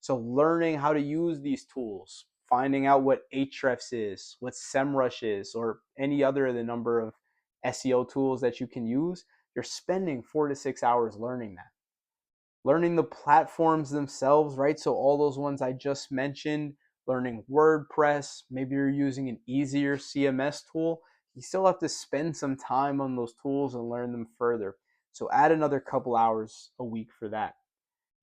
So learning how to use these tools, finding out what Ahrefs is, what SEMrush is, or any other of the number of SEO tools that you can use, you're spending 4 to 6 hours learning that. Learning the platforms themselves, right? So all those ones I just mentioned, learning WordPress, maybe you're using an easier CMS tool. You still have to spend some time on those tools and learn them further. So add another couple hours a week for that.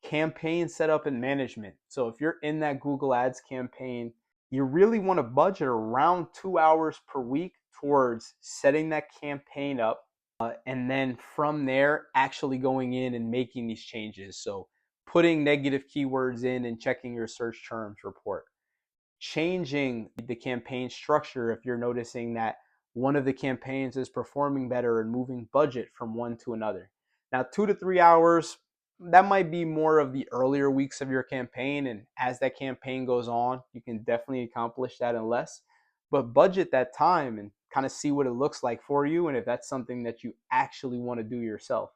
Campaign setup and management. So if you're in that Google Ads campaign, you really want to budget around 2 hours per week towards setting that campaign up, and then from there actually going in and making these changes. So putting negative keywords in and checking your search terms report, changing the campaign structure if you're noticing that one of the campaigns is performing better, and moving budget from one to another. Now 2 to 3 hours, that might be more of the earlier weeks of your campaign, and as that campaign goes on you can definitely accomplish that in less. But budget that time and kind of see what it looks like for you, and if that's something that you actually want to do yourself.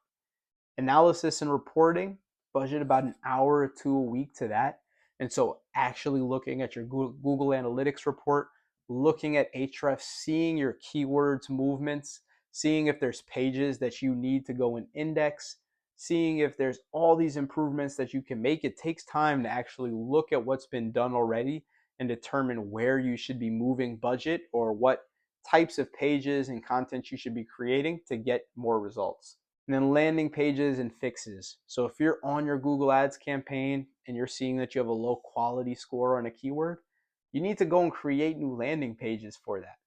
Analysis and reporting, budget about an hour or two a week to that. And so actually looking at your Google Analytics report, looking at Ahrefs, seeing your keywords movements, seeing if there's pages that you need to go and index, seeing if there's all these improvements that you can make. It takes time to actually look at what's been done already and determine where you should be moving budget, or what types of pages and content you should be creating to get more results. And then landing pages and fixes. So if you're on your Google Ads campaign and you're seeing that you have a low quality score on a keyword, you need to go and create new landing pages for that.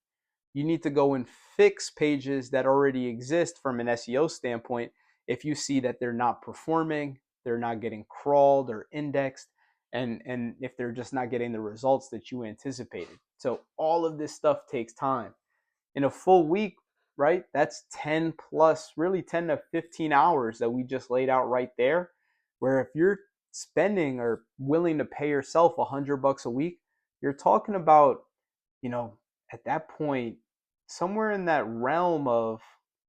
You need to go and fix pages that already exist from an SEO standpoint if you see that they're not performing, they're not getting crawled or indexed, and if they're just not getting the results that you anticipated. So all of this stuff takes time. In a full week, right? That's 10 plus, really 10 to 15 hours that we just laid out right there. Where if you're spending or willing to pay yourself $100 a week, you're talking about, you know, at that point, somewhere in that realm of,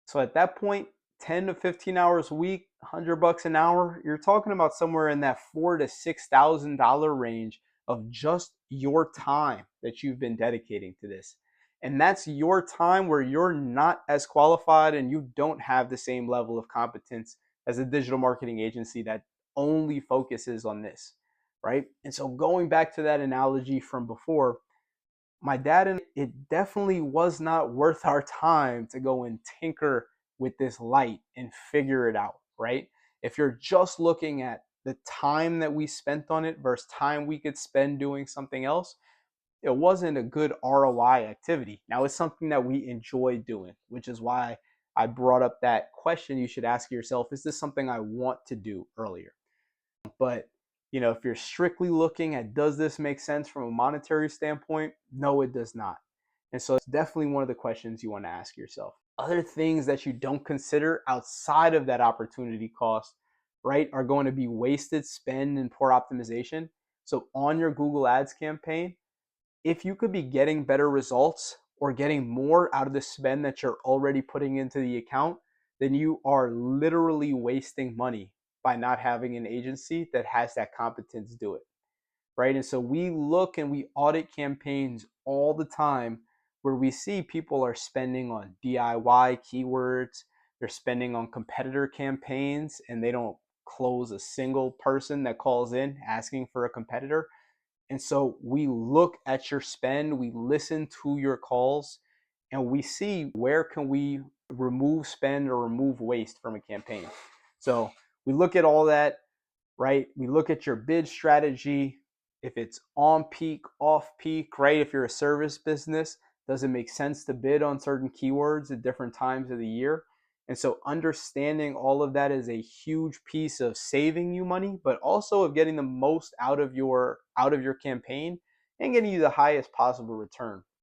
so at that point, 10 to 15 hours a week, $100 an hour, you're talking about somewhere in that $4,000 to $6,000 range of just your time that you've been dedicating to this. And that's your time where you're not as qualified and you don't have the same level of competence as a digital marketing agency that only focuses on this, right? And so going back to that analogy from before, my dad and it definitely was not worth our time to go and tinker with this light and figure it out, right? If you're just looking at the time that we spent on it versus time we could spend doing something else, it wasn't a good ROI activity. Now it's something that we enjoy doing, which is why I brought up that question you should ask yourself, is this something I want to do earlier? But if you're strictly looking at does this make sense from a monetary standpoint, no, it does not. And so it's definitely one of the questions you want to ask yourself. Other things that you don't consider outside of that opportunity cost, right, are going to be wasted spend and poor optimization. So on your Google Ads campaign, if you could be getting better results or getting more out of the spend that you're already putting into the account, then you are literally wasting money by not having an agency that has that competence do it, right? And so we look and we audit campaigns all the time where we see people are spending on DIY keywords, they're spending on competitor campaigns, and they don't close a single person that calls in asking for a competitor. And so we look at your spend, we listen to your calls, and we see where can we remove spend or remove waste from a campaign. So we look at all that, right? We look at your bid strategy, if it's on peak, off peak, right? If you're a service business, does it make sense to bid on certain keywords at different times of the year? And so understanding all of that is a huge piece of saving you money, but also of getting the most out of your campaign and getting you the highest possible return.